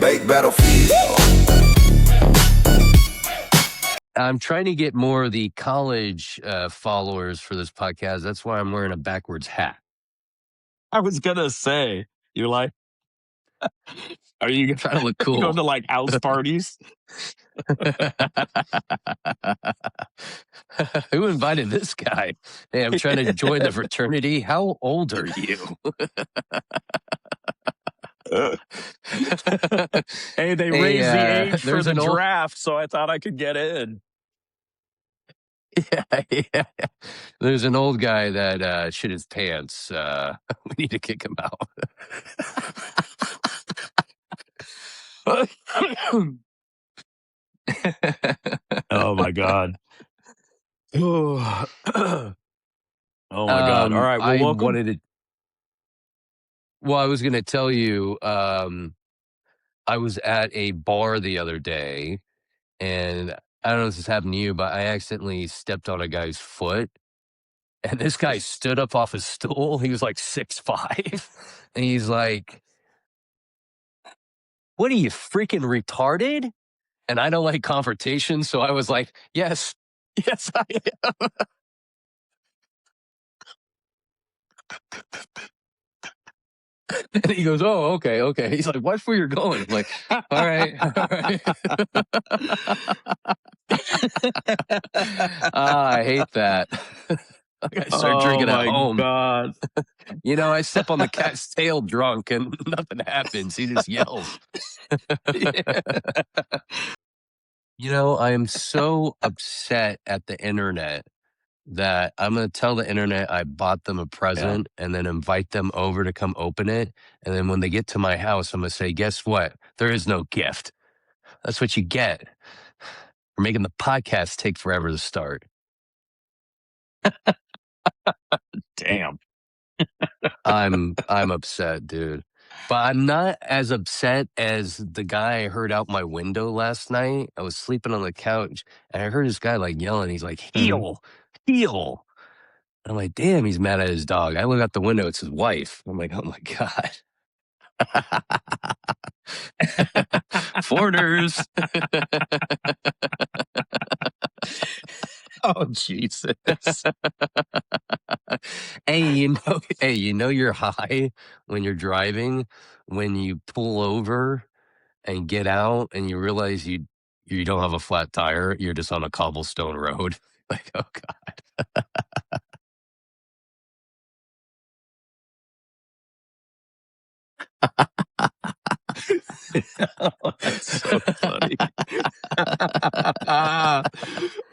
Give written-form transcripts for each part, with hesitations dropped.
fake battlefield. I'm trying to get more of the college followers for this podcast. That's why I'm wearing a backwards hat. I was gonna say, you're like, are you Trying to look cool. going to like house parties? Who invited this guy? Hey, I'm trying to join the fraternity. How old are you? Hey, they raised the age for there's the an old- draft, so I thought I could get in. Yeah. There's an old guy that shit his pants. We need to kick him out. Oh my god. Oh my god. All right. Well, I welcome. wanted to. Well, I was going to tell you. I was at a bar the other day, and I don't know if this happened to you, but I accidentally stepped on a guy's foot, and this guy stood up off his stool. He was like 6'5", and he's like, "What are you, freaking retarded?" And I don't like confrontation, so I was like, "Yes, yes, I am." And he goes, "Oh, okay." He's like, "Watch where you're going." I'm like, all right. I hate that. I gotta start drinking at home. God. I step on the cat's tail drunk and nothing happens. He just yells. I am so upset at the internet that I'm going to tell the internet I bought them a present and then invite them over to come open it. And then when they get to my house, I'm going to say, guess what? There is no gift. That's what you get for making the podcast take forever to start. Damn. I'm upset, dude. But I'm not as upset as the guy I heard out my window last night. I was sleeping on the couch and I heard this guy like yelling. He's like, heel. And I'm like, damn, he's mad at his dog. I look out the window, it's his wife. I'm like, oh my God. Foreigners. Oh Jesus. Hey, you're high when you're driving, when you pull over and get out and you realize you don't have a flat tire, you're just on a cobblestone road. Like, oh God. Oh, that's so funny.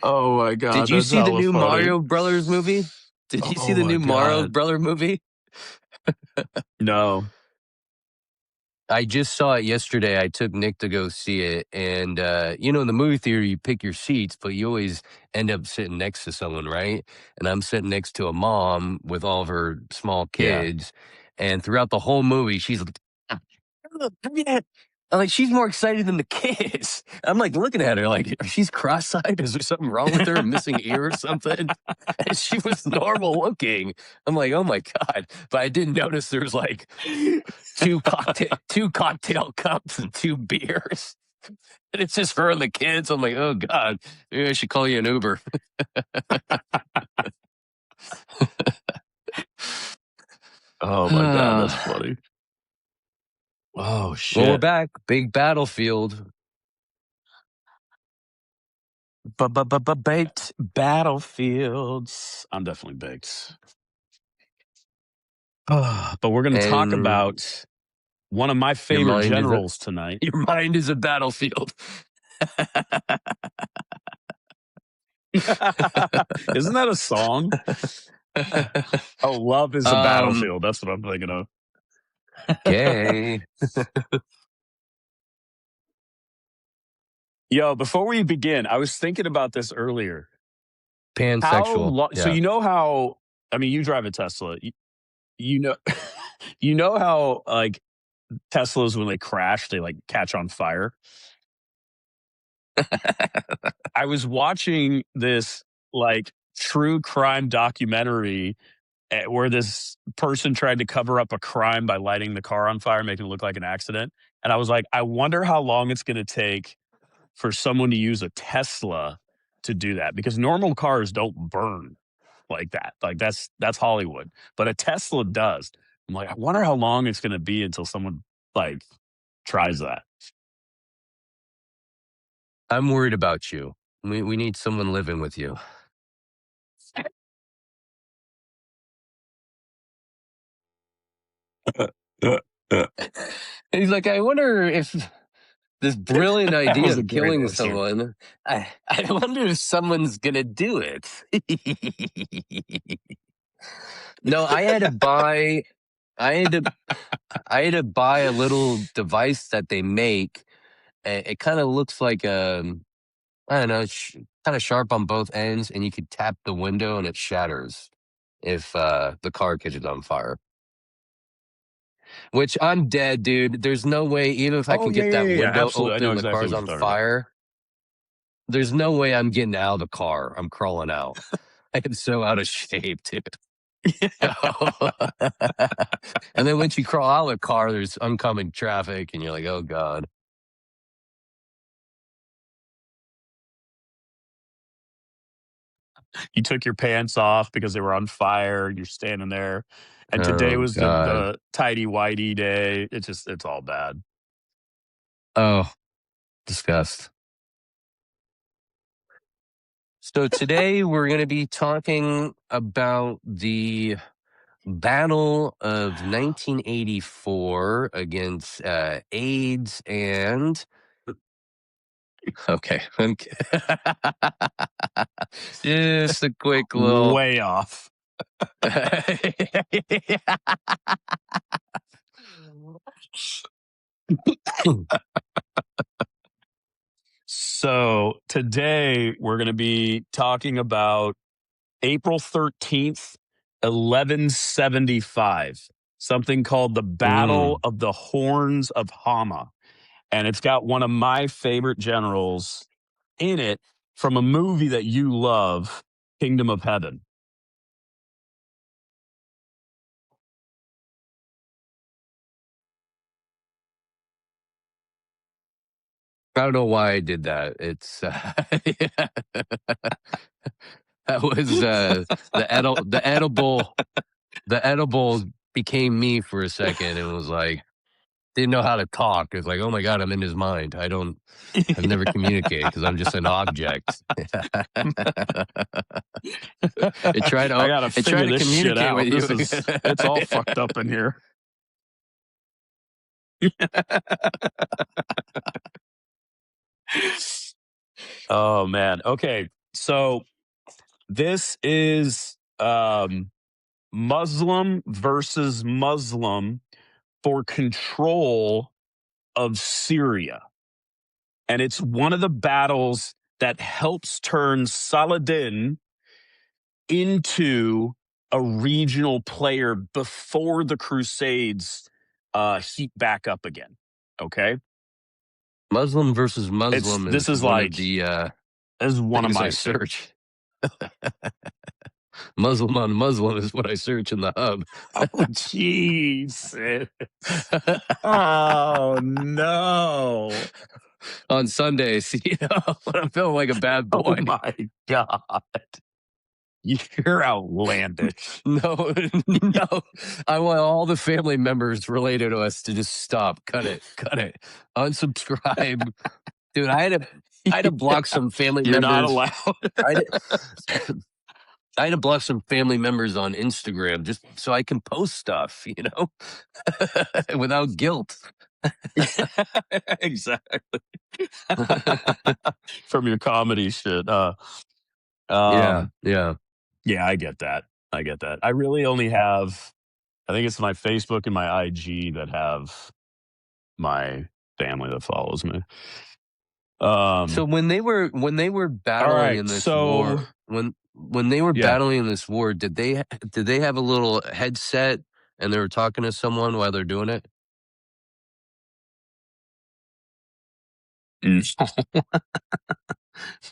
Oh my God. Did you that's see the hella new funny. Mario Brothers movie? Did you see the Oh new my Mario God. Brother movie? No. I just saw it yesterday. I took Nick to go see it. And, in the movie theater, you pick your seats, but you always end up sitting next to someone, right? And I'm sitting next to a mom with all of her small kids. And throughout the whole movie, she's like, I'm like, she's more excited than the kids. I'm like looking at her like, she's cross-eyed. Is there something wrong with her? A missing ear or something? And she was normal looking. I'm like, oh my God. But I didn't notice there was like two cocktail cups and 2 beers. And it's just her and the kids. I'm like, oh God, maybe I should call you an Uber. Oh my God, that's funny. Oh shit. Well, we're back. Big battlefield. Baked battlefields. I'm definitely baked. But we're going to talk And about one of my favorite generals tonight. Your mind is a battlefield. Isn't that a song? Oh, love is a battlefield. That's what I'm thinking of. Okay. Yo, before we begin, I was thinking about this earlier. Pansexual. So you know how? I mean, you drive a Tesla. You know, you know how like Teslas when they crash, they like catch on fire. I was watching this like true crime documentary where this person tried to cover up a crime by lighting the car on fire, making it look like an accident. And I was like, I wonder how long it's going to take for someone to use a Tesla to do that, because normal cars don't burn like that. Like that's Hollywood, but a Tesla does. I'm like, I wonder how long it's going to be until someone like tries that. I'm worried about you. We need someone living with you. He's like, I wonder if this brilliant That idea was a of great killing answer. someone, I wonder if someone's gonna do it. No, I had to I had to buy a little device that they make. It kind of looks like I don't know, kind of sharp on both ends, and you could tap the window and it shatters if the car catches on fire. Which I'm dead, dude. There's no way, even if I Oh can yeah, get yeah, that yeah, yeah. window Absolutely, I know open, the exactly car's what on you're talking about. fire. There's no way I'm getting out of the car. I'm crawling out. I am so out of shape, dude. And then once you crawl out of the car, there's oncoming traffic, and you're like, oh god. You took your pants off because they were on fire. You're standing there, and today Oh was the god. tidy whitey day. It's all bad. Oh, disgust. So today we're going to be talking about the Battle of 1984 against AIDS and okay. Just a quick little. Way off. So today we're going to be talking about April 13th, 1175, something called the Battle Mm. of the Horns of Hama. And it's got one of my favorite generals in it from a movie that you love, Kingdom of Heaven. I don't know why I did that. It's that was the edible became me for a second and was like didn't know how to talk. It's like, oh my god, I'm in his mind. I've never communicated because I'm just an object. it tried I to got to it tried figure to this shit communicate with out. you. It's all fucked up in here. Oh man. Okay. So this is Muslim versus Muslim for control of Syria. And it's one of the battles that helps turn Saladin into a regional player before the Crusades heat back up again. Okay. Muslim versus It's Muslim this is is one of like the this is one of things I my favorite. search. Muslim on Muslim is what I search in the hub. Oh Jesus. Oh no. On Sundays, when I'm feeling like a bad Oh boy. my God. You're outlandish. No, no. I want all the family members related to us to just stop, cut it, unsubscribe. Dude, I had to block some family You're not members. allowed. I had, I had to block some family members on Instagram just so I can post stuff, without guilt. Exactly. From your comedy shit. Yeah, Um, yeah. yeah, I get that. I get that. I really only have, I think it's my Facebook and my IG that have my family that follows me. So Um, when they were all battling right. in this So, war, when they were yeah. battling in this war, did they have a little headset and they were talking to someone while they're doing it?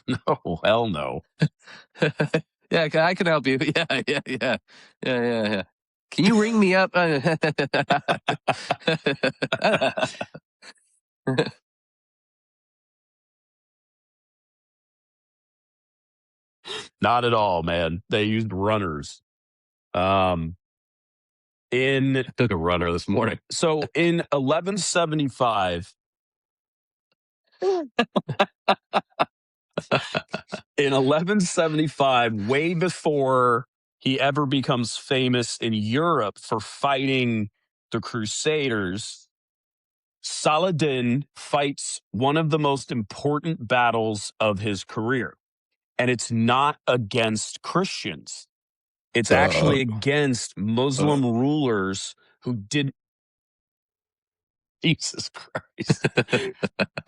No, hell no. Yeah, I can help you. Yeah. Can you ring me up? Not at all, man. They used runners. Um, in Took a runner this morning. so in 1175, in 1175, way before he ever becomes famous in Europe for fighting the Crusaders, Saladin fights one of the most important battles of his career. And it's not against Christians. It's Uh, actually against Muslim rulers who did Jesus Christ.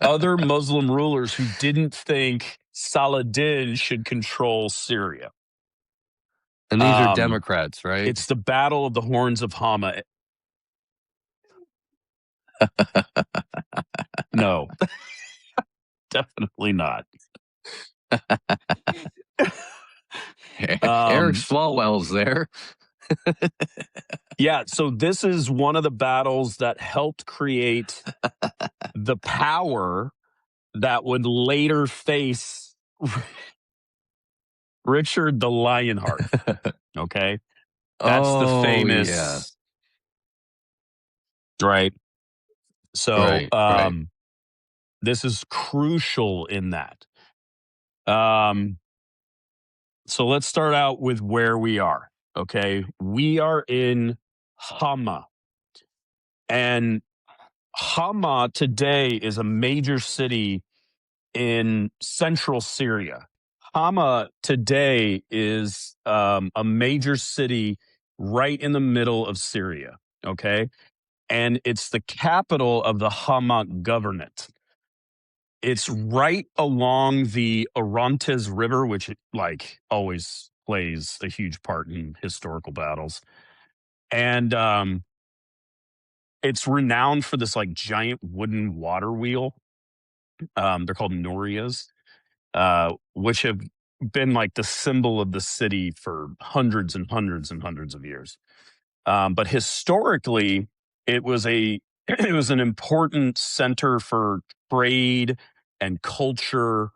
Other Muslim rulers who didn't think Saladin should control Syria. and these are Um, Democrats, right? it's the Battle of the Horns of Hama. No, definitely not. Eric Um, Swalwell's there. yeah, so this is one of the battles that helped create the power that would later face Richard the Lionheart. Okay. That's the Oh yeah, famous, right? So, right. this is crucial in that. Um, so let's start out with where we are. Okay. We are in Hama, and Hama today is a major city in central Syria. Hama today is a major city right in the middle of Syria. Okay. And it's the capital of the Hama Governorate. It's right along the Orontes River, which like always plays a huge part in historical battles. And it's renowned for this like giant wooden water wheel. They're called Norias, which have been like the symbol of the city for hundreds and hundreds and hundreds of years. But historically, it was a it was an important center for trade and culture,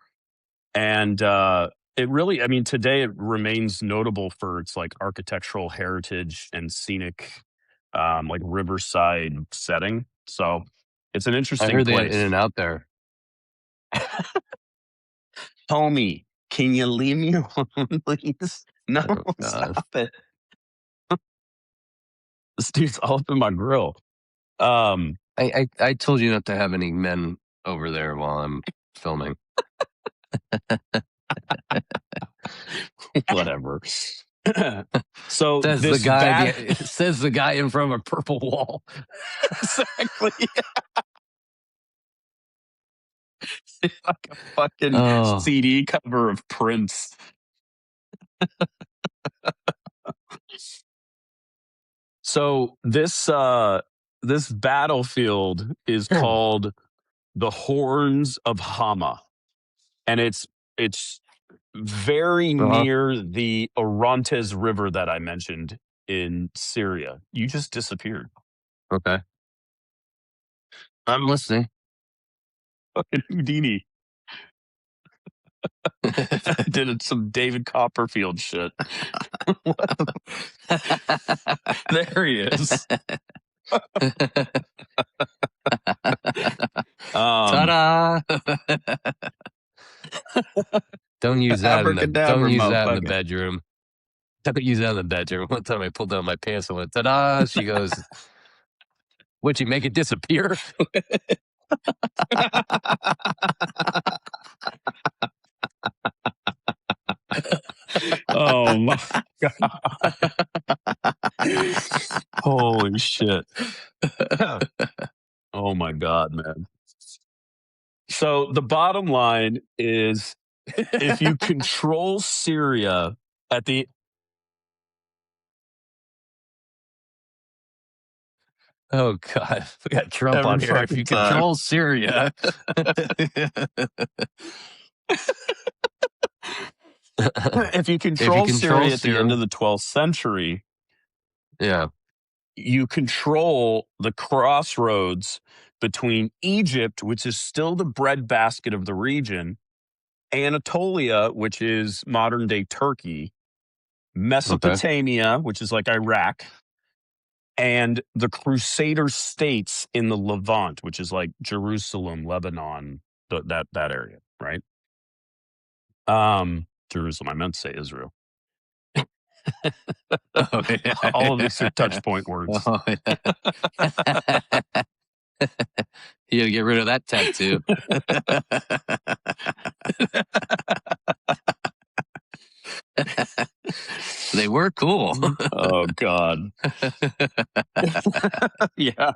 and it really, I mean, today it remains notable for its like architectural heritage and scenic, like riverside setting. So it's an I interesting heard they had In place. and Out there. Homie, can you leave me alone, please? No, Oh God, stop it. This dude's all up in my grill. Um, I told you not to have any men over there while I'm filming. whatever. So Says the this guy. bad Says the guy in front of a purple wall. exactly like a fucking Oh, CD cover of Prince. So this battlefield is called the Horns of Hama, and it's very uh-huh. near the Orontes River that I mentioned in Syria. You just disappeared. Okay, I'm listening. Fucking Houdini did some David Copperfield shit. There he is. Um, Ta-da! Don't use that in the abracadabra, motherfucker. bedroom. Don't use that in the bedroom. One time I pulled down my pants and went, ta-da! She goes, would you make it disappear? Oh my god! Holy shit! Oh my god, man. So the bottom line is, if you control Syria at the Oh God, we got Trump every on here. If fucking you time, control Syria, if you if you control control Syria at the end Syria, of the 12th century, yeah, you control the crossroads between Egypt, which is still the breadbasket of the region, Anatolia, which is modern day Turkey, Okay. Mesopotamia, which is like Iraq, and the Crusader states in the Levant, which is like Jerusalem, Lebanon, that area, right? Jerusalem. I meant to say Israel. Oh, All of these are yeah. touch point words. Oh, yeah. You gotta get rid of that tattoo. They were cool. Oh God. Yeah.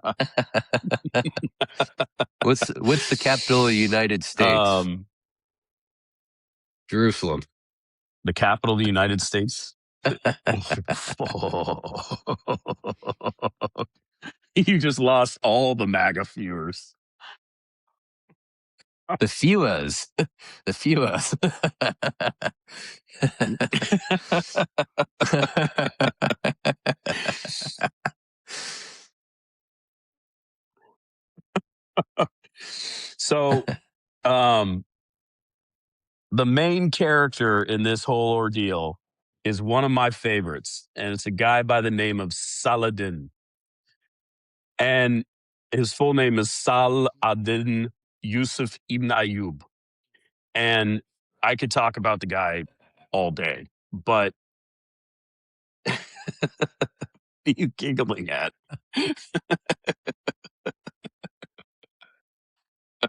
What's the capital of the United States? Jerusalem. The capital of the United States. You just lost all the MAGA viewers. The Fuas. The Fuas. So, um, the main character in this whole ordeal is one of my favorites, and it's a guy by the name of Saladin. And his full name is Sal Adin Yusuf Ibn Ayub. And I could talk about the guy all day, but what are you giggling at?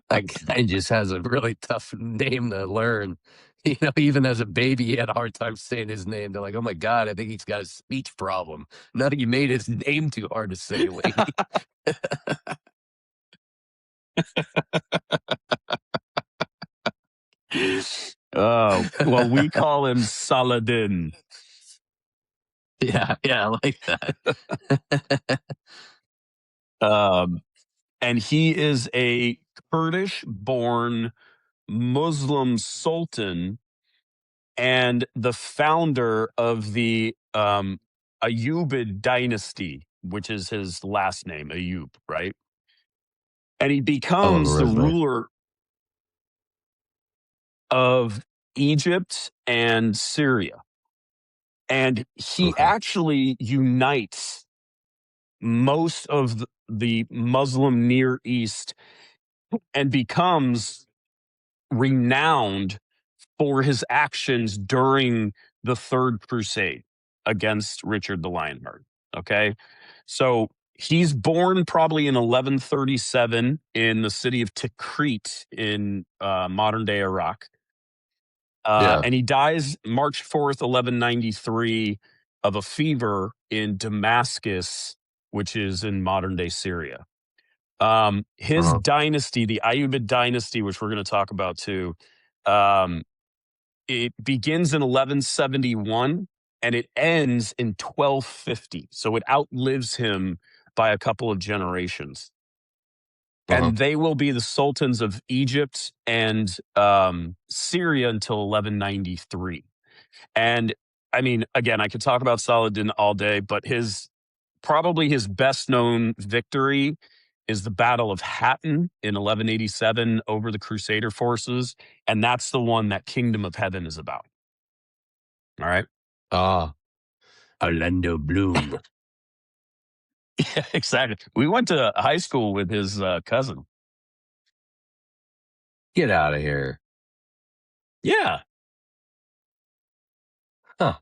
That guy just has a really tough name to learn. Even as a baby, he had a hard time saying his name. They're like, "Oh my god, I think he's got a speech problem." Now that you made his name too hard to say, lady. Oh, well, we call him Saladin. Yeah, I like that. And he is a Kurdish born Muslim sultan and the founder of the Ayyubid dynasty, which is his last name, Ayyub, right? And he Oh, becomes the resume. ruler of Egypt and Syria. And he Okay. actually unites most of the Muslim Near East and becomes renowned for his actions during the Third Crusade against Richard the Lionheart. Okay. So he's born probably in 1137 in the city of Tikrit in modern day Iraq. Yeah. And he dies March 4th, 1193, of a fever in Damascus, which is in modern day Syria. His Uh-huh. dynasty, the Ayyubid dynasty, which we're going to talk about too, um, it begins in 1171 and it ends in 1250. So it outlives him by a couple of generations. Uh-huh. And they will be the sultans of Egypt and Syria until 1193. And I mean, again, I could talk about Saladin all day, but probably his best known victory is the Battle of Hattin in 1187 over the Crusader forces. And that's the one that Kingdom of Heaven is about. All right. Ah, Orlando Bloom. Yeah, exactly. We went to high school with his cousin. Get out of here. Yeah. Huh.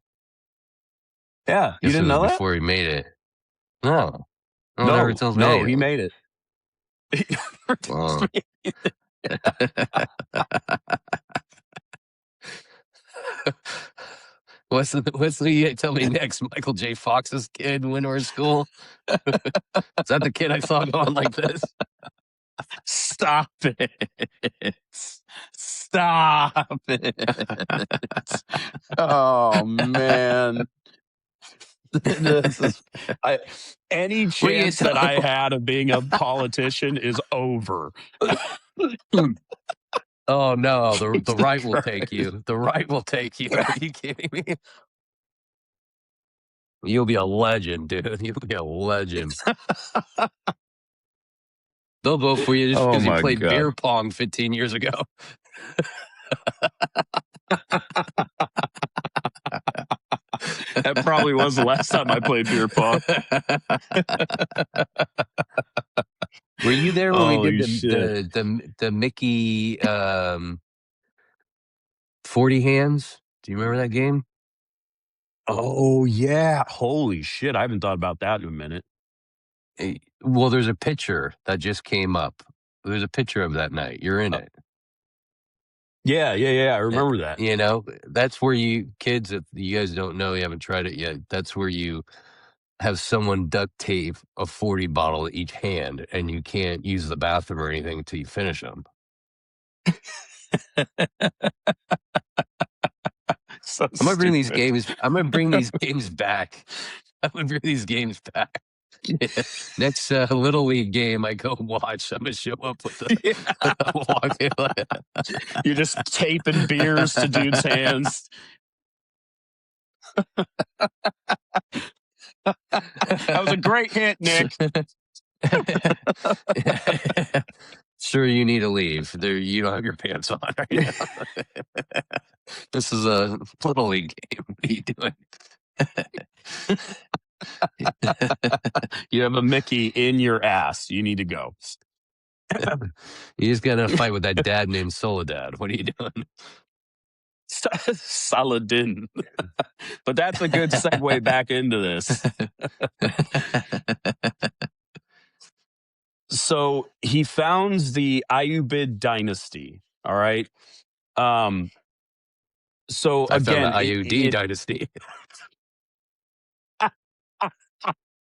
Yeah. You Guess it didn't was know that? before he made it. No. No one ever No, tells me no, he anything. made it. Wow. Wesley, tell me next. Michael J. Fox's kid went to our school. Is that the kid I saw going like this? Stop it. Stop it. Oh man. This is any What are you chance that telling? I had of being a politician is over. Oh no, the Jesus right will take Christ. you. The right will take you. Are you kidding me? You'll be a legend, dude. You'll be a legend. They'll vote for you just Oh because you my played beer god. pong 15 years ago. That probably was the last time I played beer pong. Were you there when we did Holy the shit. the Mickey 40 hands? Do you remember that game? Oh yeah. Holy shit. I haven't thought about that in a minute. Well, there's a picture that just came up. There's a picture of that night. You're in Uh, it. yeah. I remember that. You know, that's where you kids, if you guys don't know, you haven't tried it yet. That's where you have someone duct tape a 40 bottle to each hand, and you can't use the bathroom or anything until you finish them. So I'm gonna bring these stupid. games. I'm gonna bring these games back. I'm gonna bring these games back. Next little league game I go watch, I'm gonna show up with the Yeah. walking. You're just taping beers to dudes' hands. That was a great hit, Nick. Sure, you need to leave. There, you don't have your pants on right now. This is a little league game. What are you doing? You have a Mickey in your ass. You need to go. You just got in a fight with that dad named Soledad. What are you doing? Saladin. But that's a good segue back into this. So he founds the Ayyubid dynasty. All right. Um, so I found the again, IUD dynasty.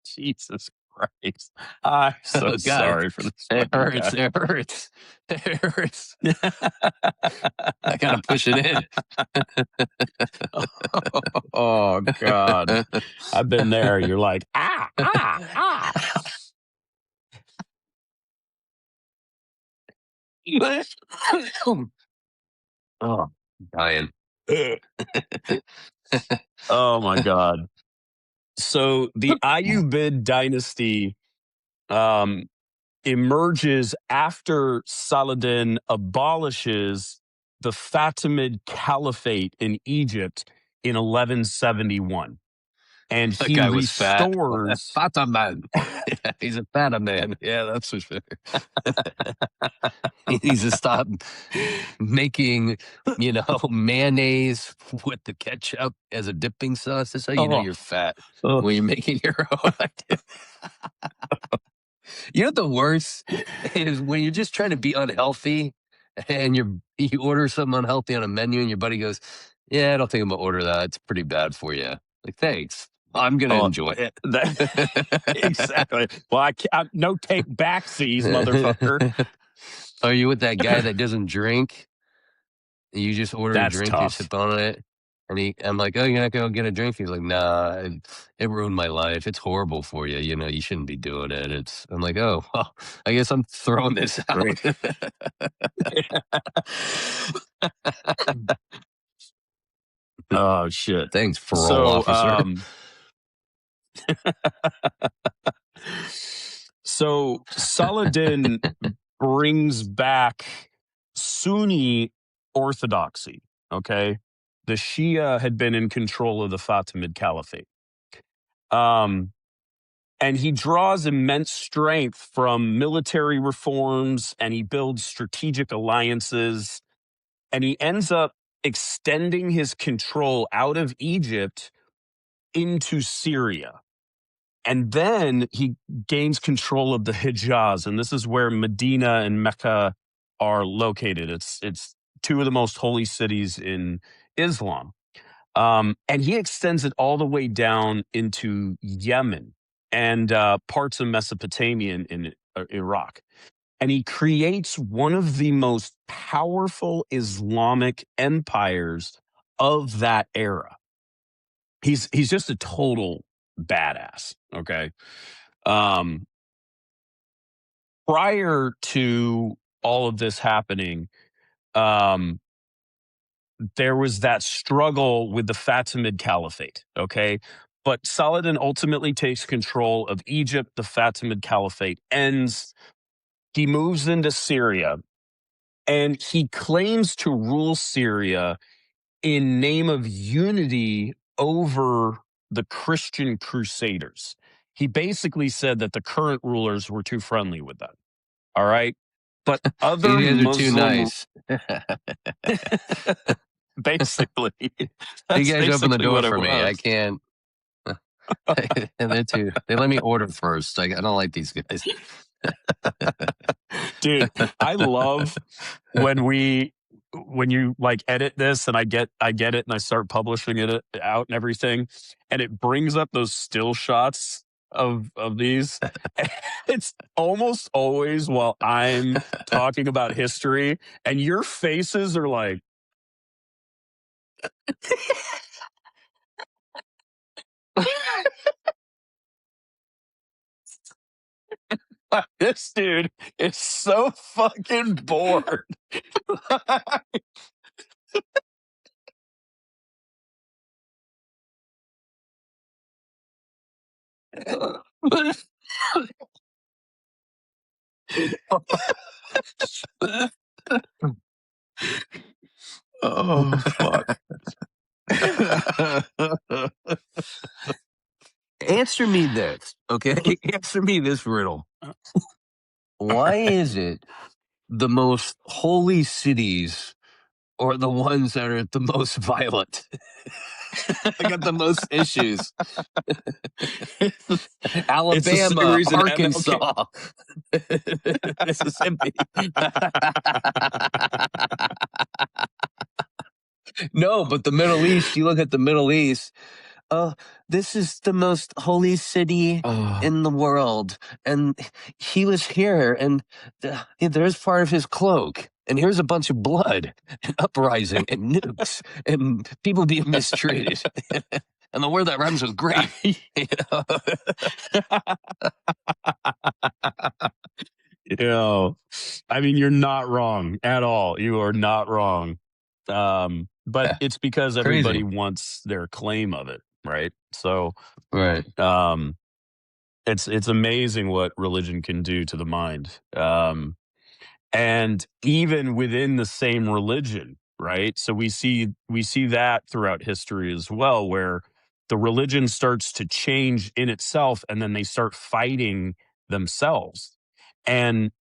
Jesus Christ. I'm so Oh God, sorry for this it fucking hurts. guy. It hurts. It hurts. I gotta push it in. Oh God. I've been there. You're like, ah. Oh, dying. Oh my God. So the Ayyubid dynasty um, emerges after Saladin abolishes the Fatimid Caliphate in Egypt in 1171. And That he guy was fat. restores. Fata man. Yeah, he's a fata man. Yeah, that's for sure. He needs to stop making, mayonnaise with the ketchup as a dipping sauce. That's how you know Oh, you're fat oh, when you're making your own. You know what the worst is when you're just trying to be unhealthy and you order something unhealthy on a menu and your buddy goes, "Yeah, I don't think I'm gonna order that. It's pretty bad for you." Like, thanks. I'm gonna oh, enjoy it. exactly. Well, no take backsies, motherfucker. Are you with that guy that doesn't drink? You just order a That's drink, you tough. sip on it, and I'm like, "Oh, you're not gonna get a drink?" He's like, "Nah, it ruined my life. It's horrible for you. You know, you shouldn't be doing it." I'm like, "Oh, well, I guess I'm throwing this out." Great. Oh shit. Thanks, parole So officer. so Saladin brings back Sunni orthodoxy. Okay. The Shia had been in control of the Fatimid Caliphate. Um, and he draws immense strength from military reforms and he builds strategic alliances. And he ends up extending his control out of Egypt into Syria. And then he gains control of the Hijaz, and this is where Medina and Mecca are located. It's two of the most holy cities in Islam. And he extends it all the way down into Yemen and parts of Mesopotamia in Iraq. And he creates one of the most powerful Islamic empires of that era. He's just a total badass. Okay. Um, Prior to all of this happening, um, there was that struggle with the Fatimid Caliphate. Okay. But Saladin ultimately takes control of Egypt. The Fatimid Caliphate ends. He moves into Syria, and he claims to rule Syria in name of unity over the Christian crusaders. He basically said that the current rulers were too friendly with them. All right. But other You guys are too Muslim, nice. basically, You that's guys open the basically door what it for me. I was. can't. And they're too. They let me order first. I don't like these guys. Dude, I love when you like edit this and I get it and I start publishing it out and everything, and it brings up those still shots of these. It's almost always while I'm talking about history, and your faces are like, this dude is so fucking bored. Oh fuck. Answer me this, okay? Answer me this riddle. Why is it the most holy cities are the ones that are the most violent? They got the most issues. It's the same Alabama, reason MLK. Arkansas, Mississippi. No, but the Middle East, you look at the Middle East, oh, this is the most holy city in the world. And he was here, and there's part of his cloak. And here's a bunch of blood and uprising and nukes and people being mistreated. And the word that rhymes with great. You know? You know, I mean, you're not wrong at all. You are not wrong. But it's because everybody Crazy. wants their claim of it, right? So, Right. it's amazing what religion can do to the mind. And even within the same religion, right? So we see that throughout history as well, where the religion starts to change in itself, and then they start fighting themselves. And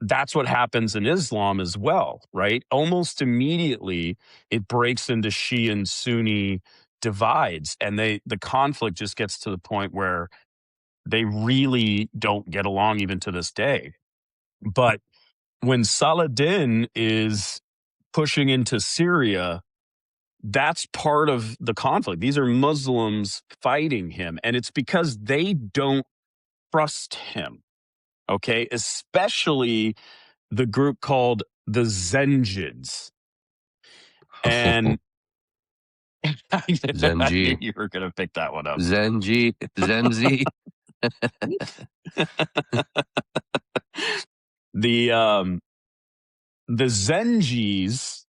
that's what happens in Islam as well, right? Almost immediately, it breaks into Shia and Sunni divides, and the conflict just gets to the point where they really don't get along even to this day. But when Saladin is pushing into Syria, that's part of the conflict. These are Muslims fighting him, and it's because they don't trust him. Okay, especially the group called the Zenjids. And I knew Zenji. you were going to pick that one up. Zenji. Zenzi. The the Zenjis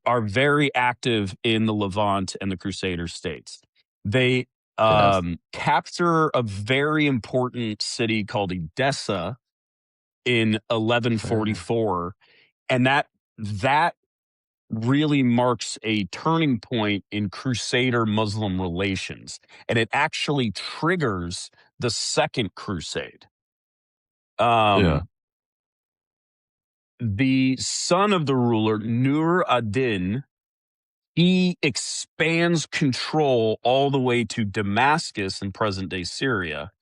are very active in the Levant and the Crusader states. They Yes. capture a very important city called Edessa in Uh, 1144, and that really marks a turning point in Crusader Muslim relations, and it actually triggers the Second Crusade. yeah. Um, the son of the ruler, Nur ad-Din, he expands control all the way to Damascus in present day Syria.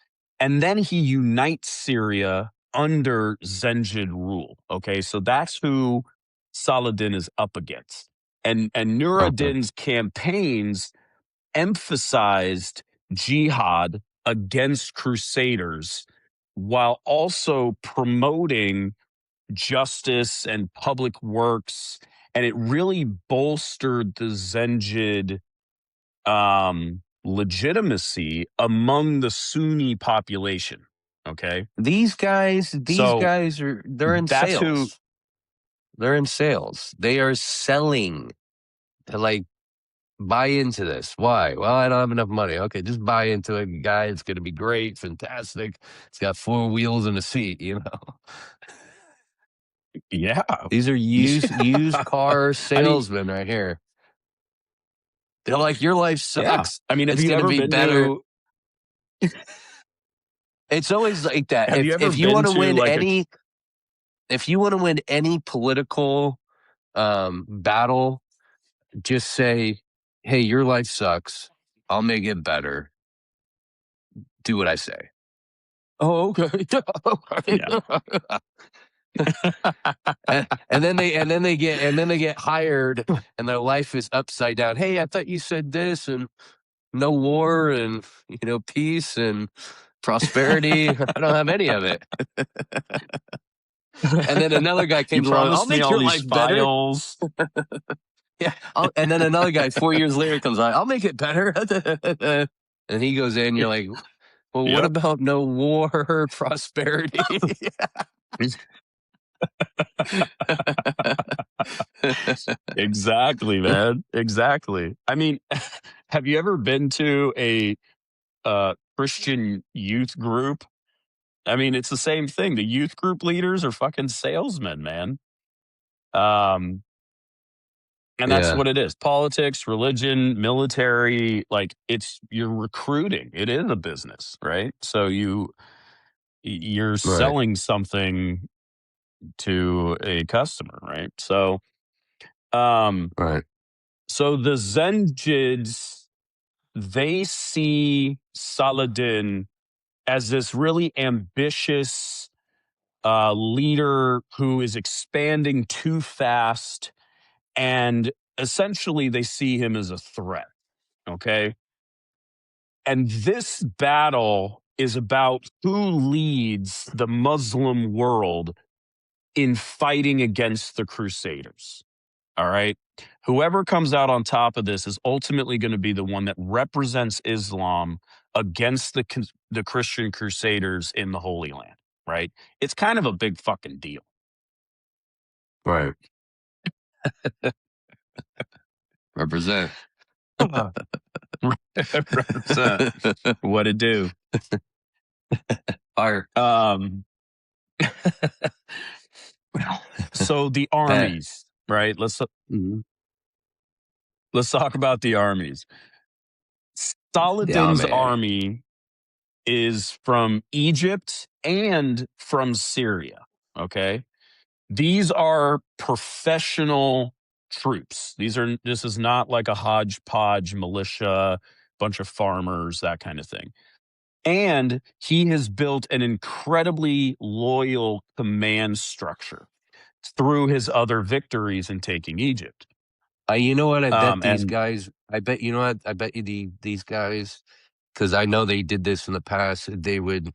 And then he unites Syria under Zengid rule. Okay, so that's who Saladin is up against. And Nur Okay. ad-Din's campaigns emphasized jihad against crusaders while also promoting justice and public works, and it really bolstered the Zengid legitimacy among the Sunni population. Okay, These so guys they're in that's who. sales. They're in sales. They are selling. They're like buy into this. Why? Well, I don't have enough money. Okay, just buy into it, guy. It's going to be great, fantastic. It's got four wheels and a seat. You know, Yeah. these are used Yeah. car I mean, salesmen right here. They're like, your life yeah. sucks. I mean, It's going to be better. It's always like that. have you ever If you been want to to win like a any, if you want to win any political battle, just say, "Hey, your life sucks. I'll make it better. Do what I say." Oh, okay. yeah. And then they get hired, and their life is upside down. Hey, I thought you said this, and no war, and peace and prosperity. I don't have any of it. And then another guy You comes along. I'll promised me make all your these life better. files. Yeah. And then another guy 4 years later comes on. I'll make it better. And he goes in. You're like, well, what Yep. about no war, prosperity? Exactly, man. Exactly. I mean, have you ever been to a Christian youth group? I mean, it's the same thing. The youth group leaders are fucking salesmen, man. Um, and that's Yeah. what it is. Politics, religion, military, like you're recruiting. It is a business, right? So you're Right. selling something to a customer, right? Um, Right. so the Zenjids, they see Saladin as this really ambitious leader who is expanding too fast, and essentially they see him as a threat. Okay. And this battle is about who leads the Muslim world in fighting against the Crusaders. All right. Whoever comes out on top of this is ultimately going to be the one that represents Islam against the Christian Crusaders in the Holy Land. Right. It's kind of a big fucking deal. Right. Represent. Represent what it do. Fire. So the Bet. armies, right? Mhm. Let's talk about the armies. Yeah, Saladin's man. army is from Egypt and from Syria. Okay. These are professional troops. This is not like a hodgepodge militia, bunch of farmers, that kind of thing. And he has built an incredibly loyal command structure through his other victories in taking Egypt. You know what? I bet these And guys. I bet you know what? I bet you these guys, because I know they did this in the past. They would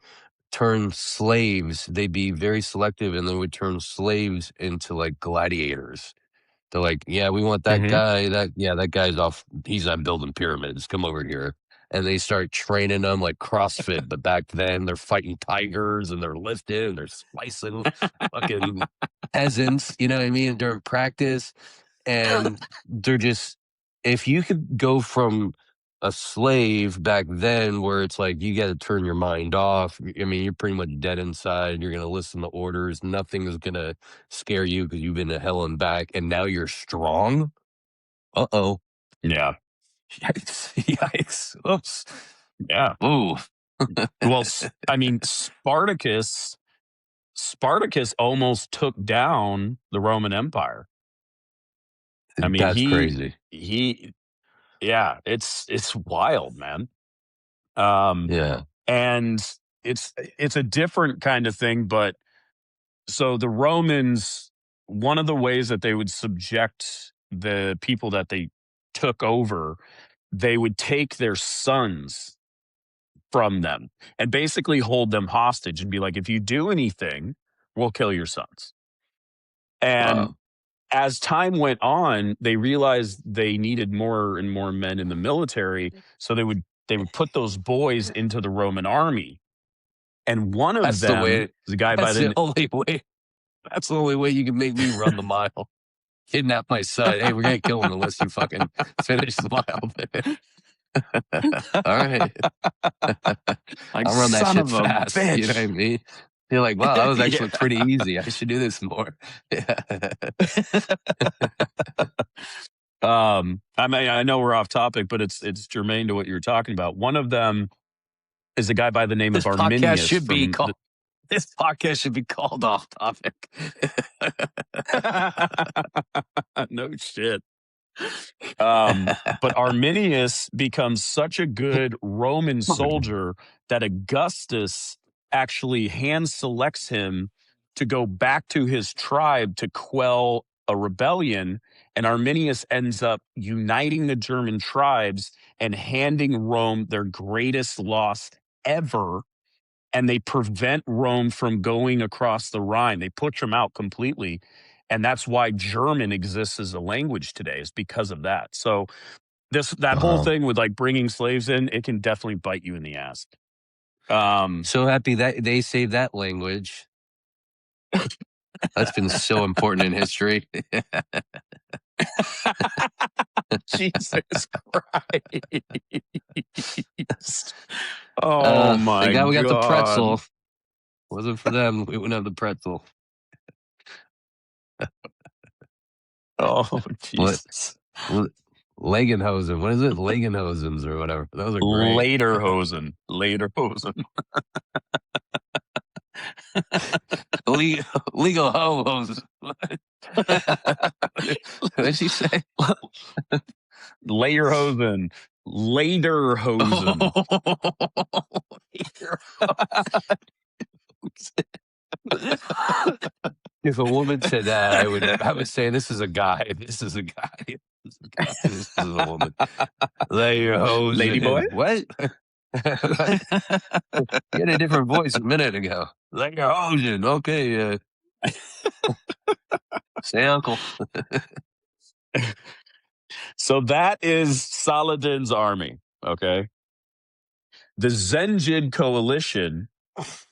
turn slaves. They'd be very selective, and they would turn slaves into like gladiators. They're like, yeah, we want that Mhm. guy. That guy's off. He's not building pyramids. Come over here. And they start training them like CrossFit. But back then, they're fighting tigers and they're lifting and they're splicing fucking peasants. You know what I mean? During practice, and they're just, if you could go from a slave back then where it's like you got to turn your mind off. I mean, you're pretty much dead inside. You're going to listen to orders. Nothing is going to scare you because you've been to hell and back. And now you're strong. Uh-oh. Yeah. Yikes. Yikes. Oops. Yeah. Ooh. Well, I mean, Spartacus almost took down the Roman Empire. I mean, That's crazy. he yeah, it's wild, man. Um Yeah. and it's a different kind of thing, but so the Romans, one of the ways that they would subject the people that they took over, they would take their sons from them and basically hold them hostage and be like, if you do anything, we'll kill your sons. And Wow. as time went on, they realized they needed more and more men in the military. So they would put those boys into the Roman army. And one of That's the them way. is a guy by That's the the only way. That's the only way you can make me run the mile. kidnap my son. Hey, we're gonna kill him unless you fucking finish the album. All right. Like, I'll run that son shit of a fast. You know what I bitch. mean? You're like, wow, that was Yeah. actually pretty easy. I should do this more. Yeah. I mean, I know we're off topic, but it's germane to what you're talking about. One of them is a guy by the name of This podcast Arminius should be from called. This podcast should be called Off Topic. no shit. But Arminius becomes such a good Roman soldier that Augustus actually hand selects him to go back to his tribe to quell a rebellion. And Arminius ends up uniting the German tribes and handing Rome their greatest loss ever. And they prevent Rome from going across the Rhine. They push them out completely. And that's why German exists as a language today, is because of that. So that whole Wow. thing with like bringing slaves in, it can definitely bite you in the ass. So happy that they saved that language. That's been so important in history. Jesus Christ. Oh Thank my God we got the God. pretzel. Wasn't for them, we wouldn't have the pretzel. Oh, What? Jesus. Legenhosen. What is it? Legenhosens or whatever. Those are great. Lederhosen. Lederhosen. Legal hose. What did she say? Lederhosen. Lederhosen. If a woman said that, I would say this is a guy. This is a guy. This is a guy. This is a woman. Lay your hose Lady boy? in. What? You had a different voice a minute ago. Lay your hose in. Okay. Say uncle. So that is Saladin's army. Okay. The Zenjid coalition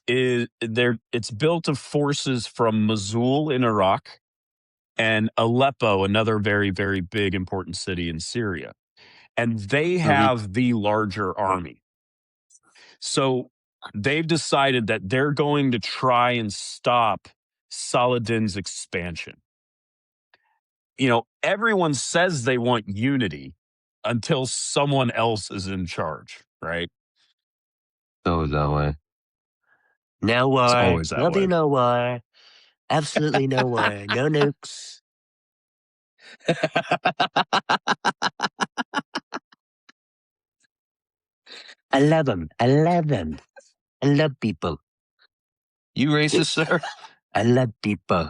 is there. It's built of forces from Mosul in Iraq and Aleppo, another very, very big, important city in Syria. And they Mhm. have the larger army. So they've decided that they're going to try and stop Saladin's expansion. You know, everyone says they want unity until someone else is in charge, right? Always that way. No It's war. always that There'll be way. no war. Absolutely no war. No nukes. I love them. I love them. I love people. You racist, sir? I love people.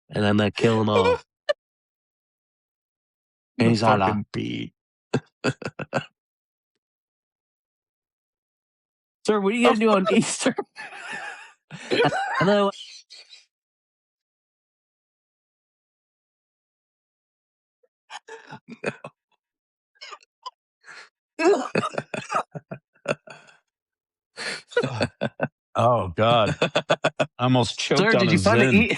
And I'm going to kill them all. The Inshallah. fucking Pete. Sir, what are you going to do on Easter? Hello. Oh God. I almost choked Sir, on did a you find Zen. the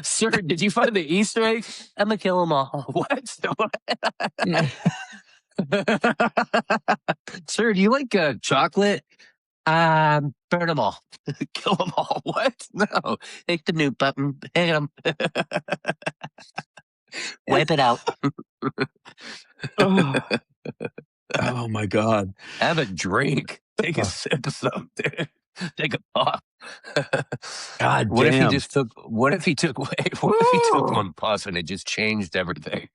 Sir, did you find the Easter egg? I'm gonna kill them all. What? Sir, do you like chocolate? Burn them all. Kill them all. What? No. Hit the mute button. Hit them. Wipe it out. Oh. Oh my God. Have a drink. Take a sip of something. Take a puff. God What if he damn. just took? What if he took? Wait, what if he took one puff and it just changed everything?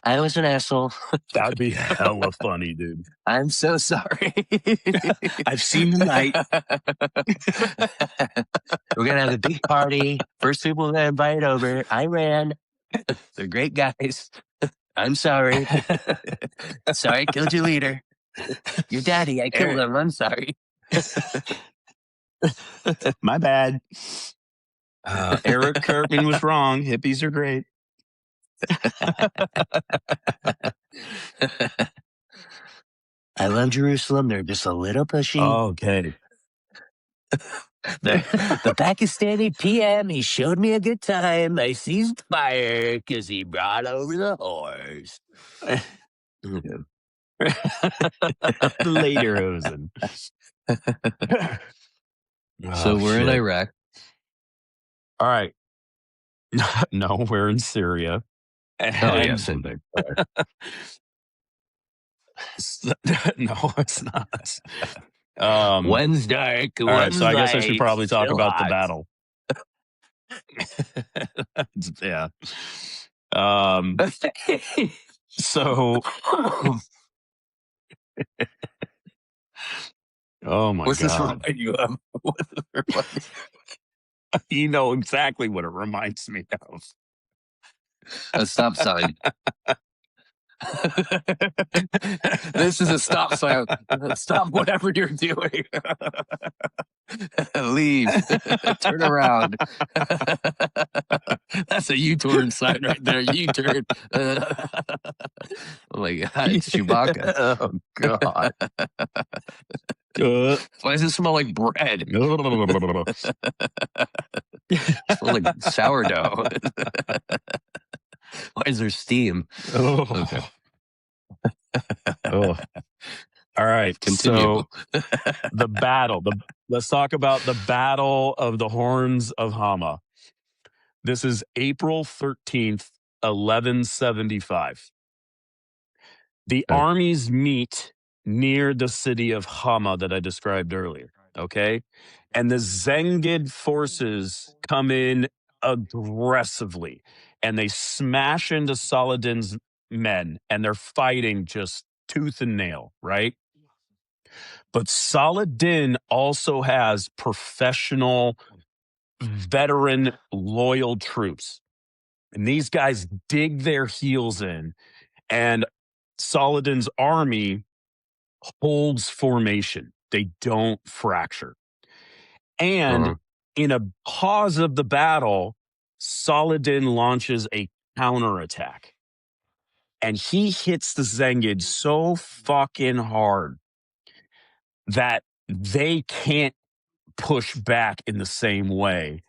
I was an asshole. That'd be hella funny, dude. I'm so sorry. I've seen the night. We're gonna have a big party. First people we're gonna invite over. I ran. They're great guys. I'm sorry. Sorry, I killed your leader. Your daddy, I killed him. I'm sorry. My bad. Eric Kirkman was wrong. Hippies are great. I love Jerusalem. They're just a little pushy. Okay. The Pakistani PM, he showed me a good time. I seized fire because he brought over the horse. Okay. Later hosen. Oh, So we're in shit. Iraq. All right. No, we're in Syria. Oh, yeah, And same thing. no, it's not. Um, One's dark, all right, so one's I guess I should light, probably talk still about the hot. battle. Yeah. Um, so, oh my What's this God. remind you of? What's this remind you You know exactly what it reminds me of. of? A stop sign. This is a stop sign. Stop whatever you're doing. Leave. Turn around. That's a U-turn sign right there. U-turn. Oh my God, it's Chewbacca. Oh God. Uh, Why does it smell like bread? It smells like sourdough. Why is there steam? Okay, oh, oh. All right. continue. So the battle. Let's talk about the Battle of the Horns of Hama. This is April 13th, 1175. The Okay. armies meet near the city of Hama that I described earlier. Okay. And the Zengid forces come in aggressively and they smash into Saladin's men and they're fighting just tooth and nail, right? But Saladin also has professional, veteran, loyal troops. And these guys dig their heels in, and Saladin's army holds formation. They don't fracture. And Uh-huh. in a pause of the battle, Saladin launches a counterattack. And he hits the Zengid so fucking hard that they can't push back in the same way.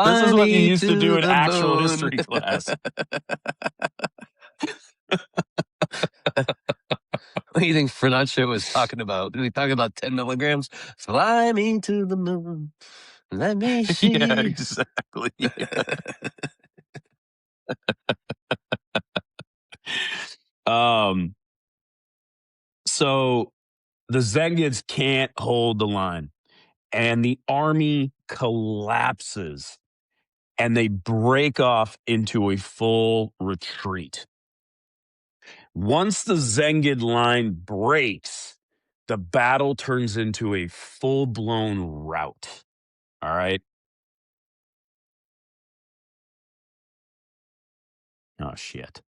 This is Fly what you me used to do to in the actual moon. history class. What do you think Fernando was talking about? Did he talk about 10 milligrams? Fly me to the moon. Let me Yeah, see. exactly. Um, so the Zengids can't hold the line, and the army collapses, and they break off into a full retreat. Once the Zengid line breaks, the battle turns into a full blown rout. All right. Oh, shit.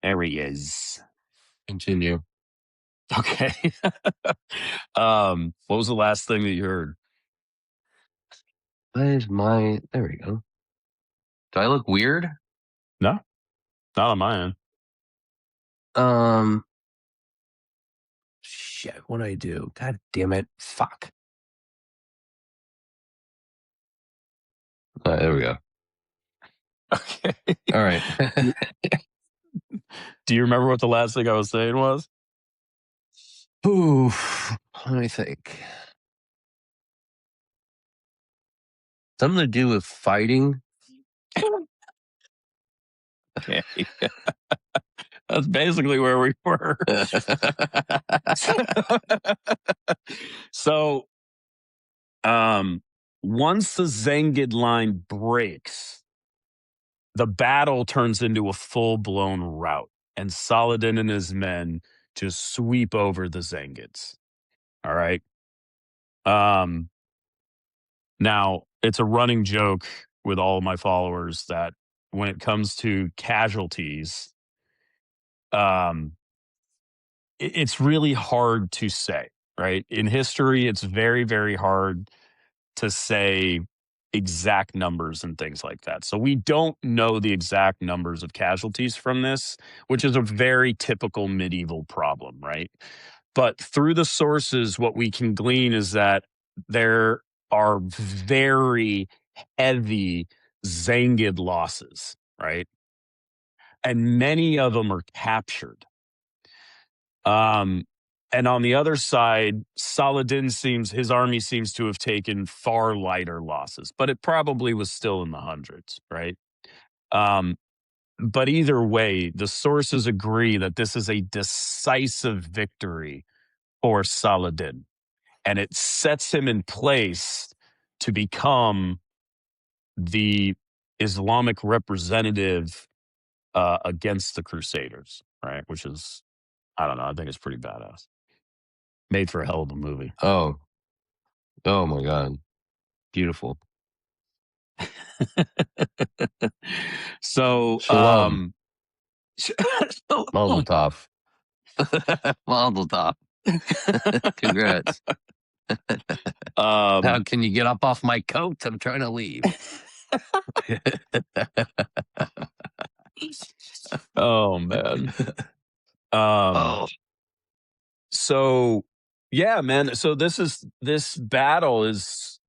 There he is. Continue. Okay. What was the last thing that you heard? Why is my. There we go. Do I look weird? No, not on my end. Um, Shit, what do I do? God damn it. Fuck. There we go. Okay. All right. Do you remember what the last thing I was saying was? Ooh, let me think. Something to do with fighting. Okay. That's basically where we were. So, um, once the Zengid line breaks, the battle turns into a full blown rout, and Saladin and his men just sweep over the Zengids. All right. Um, Now, it's a running joke with all of my followers that when it comes to casualties, um, it's really hard to say, right? In history, it's very, very hard to say exact numbers and things like that. So we don't know the exact numbers of casualties from this, which is a very typical medieval problem, right? But through the sources, what we can glean is that there are very heavy Zangid losses, right? And many of them are captured. Um, and on the other side, Saladin seems his army seems to have taken far lighter losses, but it probably was still in the hundreds, right? Um, but either way, the sources agree that this is a decisive victory for Saladin, and it sets him in place to become the Islamic representative against the Crusaders, right? Which is, I don't know, I think it's pretty badass. Made for a hell of a movie. Oh, oh my God. Beautiful. So, Shalom. so Mazel tov. Mazel tov. Congrats. um, How can you get up off my coat? I'm trying to leave. oh man. Um, Oh, so yeah, man. So this battle is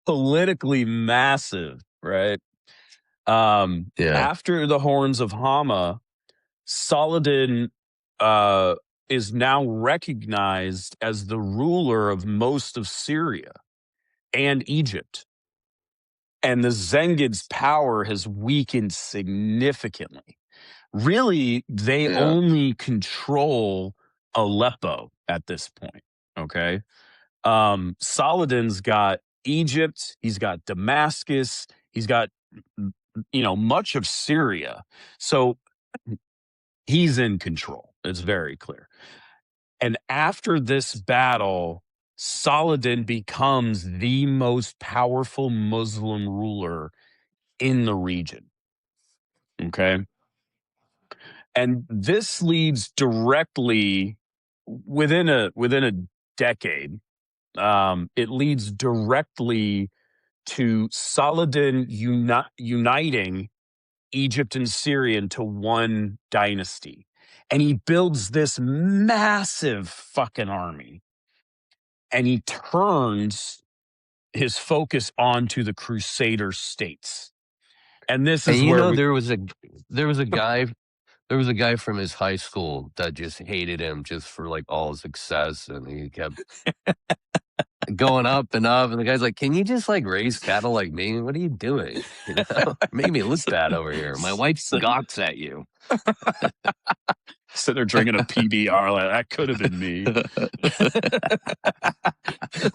politically massive, right? yeah. After the horns of Hama, Saladin uh, is now recognized as the ruler of most of Syria and Egypt. And the Zengids' power has weakened significantly. Really, they Yeah. only control Aleppo at this point. Okay. Saladin's got Egypt, he's got Damascus, he's got, much of Syria. So he's in control. It's very clear. And after this battle, Saladin becomes the most powerful Muslim ruler in the region. Okay. And this leads directly within a decade. It leads directly to Saladin uniting Egypt and Syria into one dynasty. And he builds this massive fucking army, and he turns his focus onto the Crusader states. And this And is you where know, we there was a guy there was a guy from his high school that just hated him just for like all his success, and he kept going up and up. And the guy's like, "Can you just like raise cattle like me? What are you doing? You know, make me look bad over here. My wife so, gawks at you." so they're drinking a PBR. Like, that could have been me.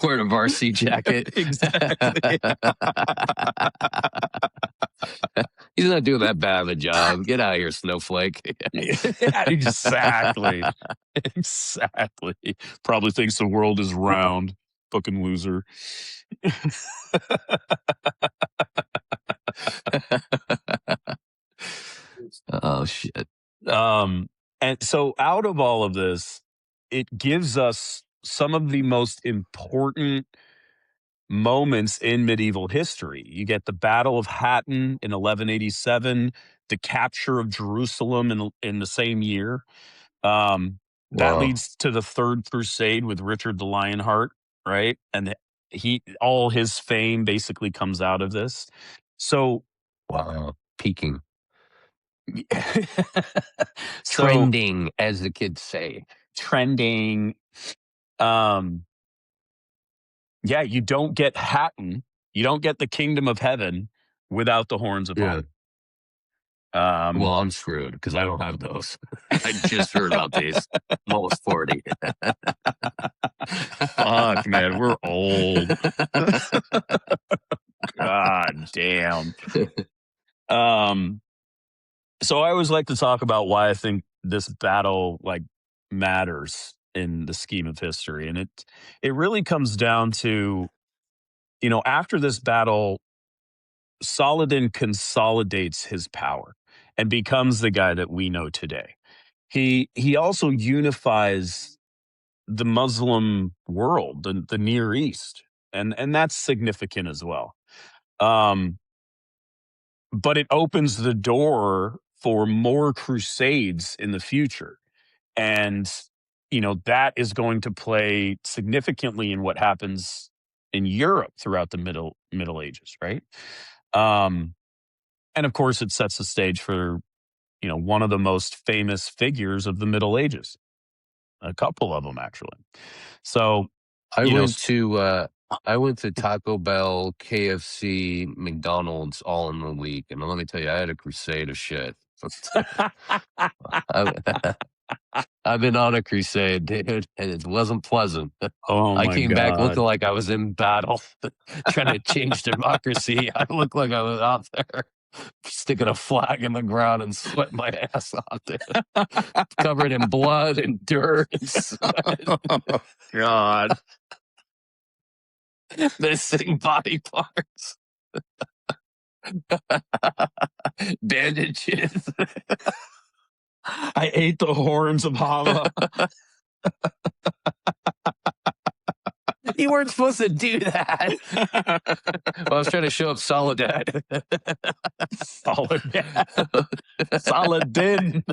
Wearing a varsity jacket. Exactly. He's not doing that bad of a job. Get out of here, snowflake. Yeah, exactly. Exactly. Probably thinks the world is round. Fucking loser. Oh shit. um, and so out of all of this, it gives us some of the most important moments in medieval history. You get the Battle of Hattin in 1187, the capture of Jerusalem in the same year. Um, that Wow. leads to the Third Crusade with Richard the Lionheart, right? And he all his fame basically comes out of this. So Wow. Peaking. So Trending, as the kids say. trending. Um, yeah, you don't get Hatton. You don't get the kingdom of heaven without the horns of Yeah. Hama. Um, Well, I'm screwed because I don't have those. I just heard about these. I'm almost 40. fuck, man, we're old. God damn. Um, so I always like to talk about why I think this battle like matters in the scheme of history, and it really comes down to, after this battle, Saladin consolidates his power and becomes the guy that we know today. He also unifies the Muslim world, the Near East, and that's significant as well. Um, but it opens the door for more crusades in the future, and that is going to play significantly in what happens in Europe throughout the Middle Ages, right? Um, and of course, it sets the stage for one of the most famous figures of the Middle Ages, a couple of them actually. So, I you know, went to uh I went to Taco Bell, KFC, McDonald's all in 1 week, and let me tell you, I had a crusade of shit. I, I've been on a crusade, dude, and it wasn't pleasant. oh I my came back looking god. like I was in battle, trying to change democracy. I looked like I was out there sticking a flag in the ground and sweating my ass off, dude. Covered in blood and dirt and sweat, Oh god. missing body parts, bandages. I ate the horns of Hama. You weren't supposed to do that. Well, I was trying to show up Soledad. Solid. Saladin.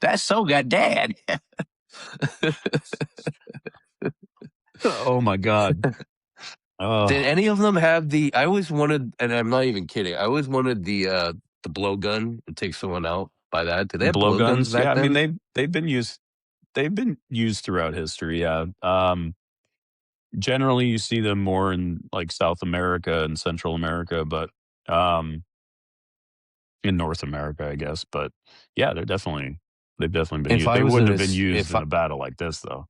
That's so good, Dad. Oh my god. Did Oh, any of them have the? I always wanted, and I'm not even kidding. I always wanted the blowgun to take someone out by that. Did they have blowguns blowguns. back Yeah, I mean then? they've been used. They've been used throughout history. Yeah. Generally, you see them more in like South America and Central America, but um, in North America, I guess. But yeah, they've definitely been If used. I They was an wouldn't have been used if in a battle like this, though.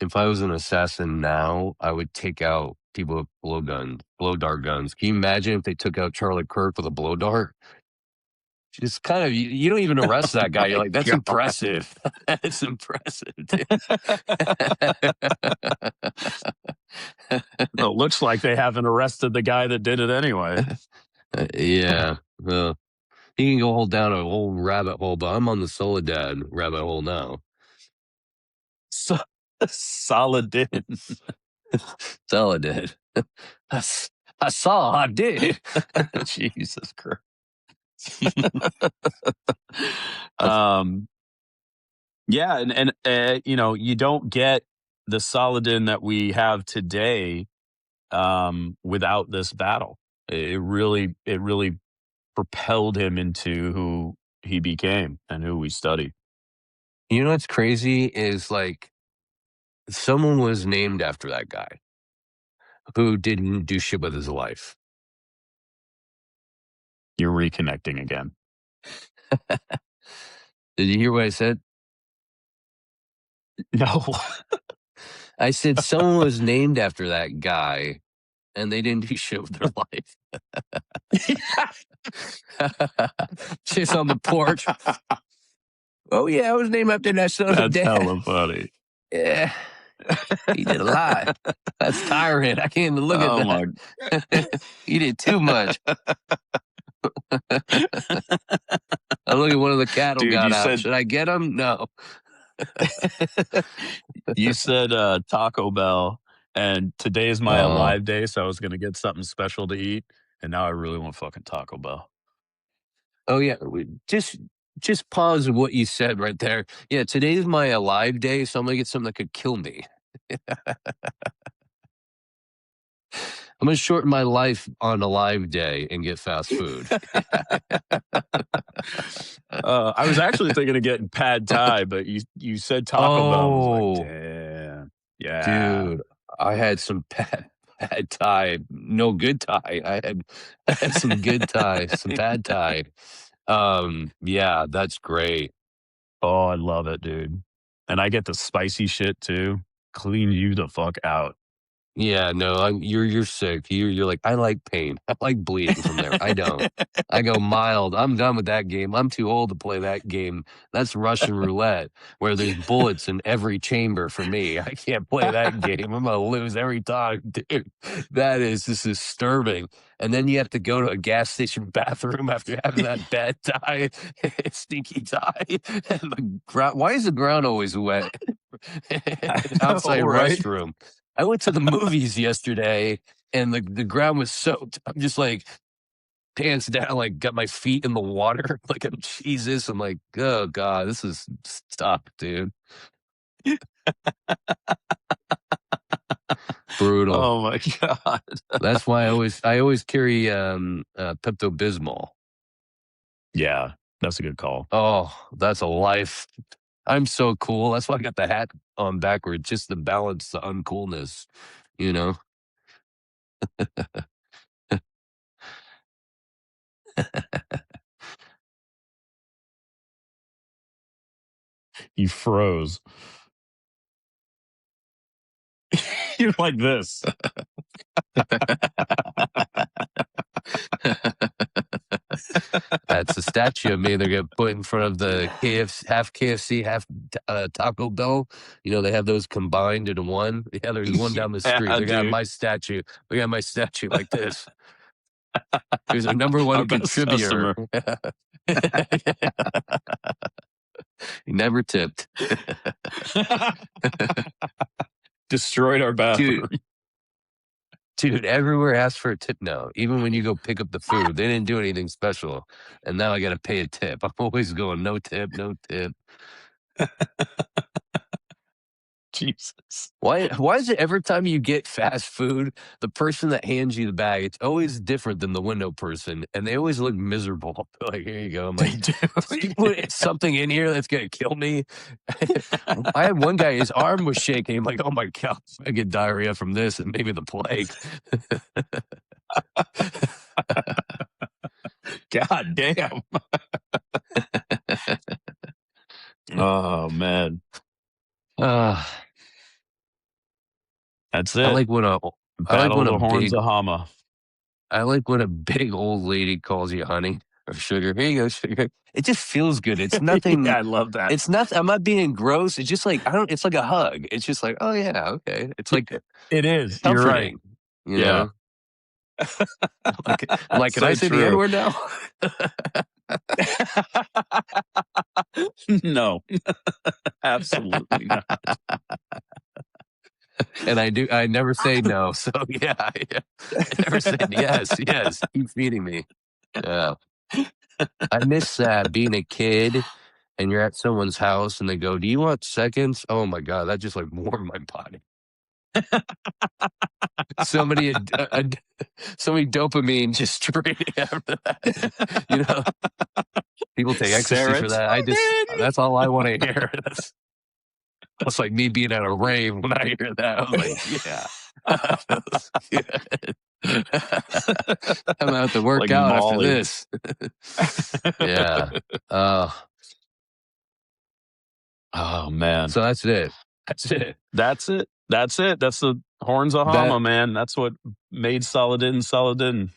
if I was an assassin now, I would take out people with blow dart guns. Can you imagine if they took out Charlie Kirk with a blow dart? Just kind of, you don't even arrest that guy. You're My like, that's God. impressive. That's impressive, dude. It looks like they haven't arrested the guy that did it anyway. Yeah. Well, you can go hold down a whole rabbit hole, but I'm on the Soledad rabbit hole now. So, Saladin. Soledad. I saw I did. Jesus Christ. I um, yeah, and you don't get the Saladin that we have today without this battle. It really propelled him into who he became and who we study. You know what's crazy is like someone was named after that guy who didn't do shit with his life. You're reconnecting again. Did you hear what I said? No. I said someone was named after that guy and they didn't do shit with their life. Just on the porch. Oh yeah, I was named after that son of That's dad. hella funny. Yeah, he did a lot. That's tiring. I can't even look at Oh my. that. He did too much. I look at one of the cattle Dude, got you out. said Should I get them? No. you said Taco Bell, and today is my Uh, alive day, so I was gonna get something special to eat, and now I really want fucking Taco Bell. oh yeah, just pause what you said right there. Yeah, today's my alive day, so I'm gonna get something that could kill me. I'm gonna shorten my life on a live day and get fast food. I was actually thinking of getting pad thai, but you said Taco Bell. I was like, Oh, damn, yeah. dude, I had some pad thai, no good thai. I had some good thai, some pad thai. Yeah, that's great. Oh, I love it, dude. And I get the spicy shit too. Clean you the fuck out. Yeah, no, you're sick. You're like, I like pain. I like bleeding from there. I don't. I go mild. I'm done with that game. I'm too old to play that game. That's Russian roulette, where there's bullets in every chamber for me. I can't play that game. I'm gonna lose every time, dude. That is just disturbing. And then you have to go to a gas station bathroom after having that bad tie, stinky tie, and the ground. Why is the ground always wet? I Outside know, right? restroom. I went to the movies yesterday and the ground was soaked. I'm just like pants down, like got my feet in the water. Like I'm Jesus. I'm like, oh God, this is stop, dude. Brutal. Oh my god. That's why I always carry Pepto Bismol. Yeah, that's a good call. Oh, that's a life. I'm so cool. That's why I got the hat on backwards, just to balance the uncoolness, you know? You froze. You're like this. That's a statue of me. They're gonna put in front of the KFC, half Taco Bell. You know, they have those combined into one. Yeah, there's one down the street. Yeah, They got dude. my statue. They got my statue like this. Here's our number Our one best contributor. customer. He never tipped. Destroyed our Dude, bathroom. dude, everywhere asks for a tip now. Even when you go pick up the food, they didn't do anything special. And now I gotta pay a tip. I'm always going, no tip, no tip. Jesus. Why is it every time you get fast food, the person that hands you the bag, it's always different than the window person, and they always look miserable. Like, here you go. I'm They like, do. did you put something in here that's gonna kill me? I had one guy, his arm was shaking. I'm like, oh my god, I get diarrhea from this and maybe the plague. God damn. Oh man. uh, That's I it. like when a I like Battle when of a the Horns big of Hama. I like when a big old lady calls you honey or sugar. Here you go, sugar. It just feels good. It's Yeah, nothing. I love that. It's not. I'm not being gross. It's just like I don't. It's like a hug. It's just like, oh yeah, okay. It's like It is. You're right. comforting. You Yeah. know. I'm like, can I So say the N true. word now? No. Absolutely not. And I do. I never say no. So yeah, I never said yes. Yes, keep feeding me. Yeah, I miss that being a kid. And you're at someone's house and they go, "Do you want seconds?" Oh my god, that just like warmed my body. So many, so many dopamine just straight after that. You know, people take ecstasy for that. Serotonin. That's all I want to hear. That's like me being at a rave when I hear that. I'm like, yeah. I'm gonna have to work Like out after Molly. this. Yeah. Uh, Oh man. so that's it. That's it. That's it. That's it. That's the Horns of That Hama, man. That's what made Saladin Saladin.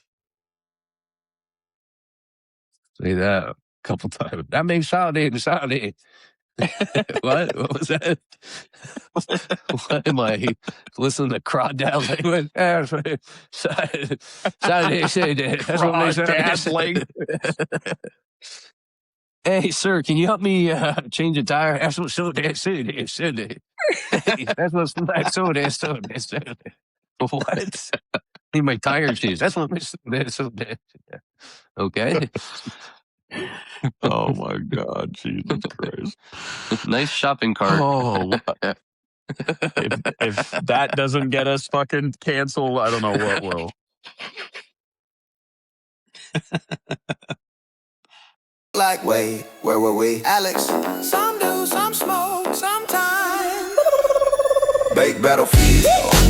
say that a couple times. That makes Saudi. What? What was that? What am I listening to Crawdad language? Saturday. That's what they Crawdad said. Hey, sir, can you help me change a tire? That's what Sunday. Hey, that's what Sunday. What? Need my tire shoes. That's what Sunday. Okay. Oh my God, Jesus Christ. Nice shopping cart. Oh, If that doesn't get us fucking canceled, I don't know what will. Like, wait, where were we? Alex, some do, some smoke, sometimes. Baked battlefield.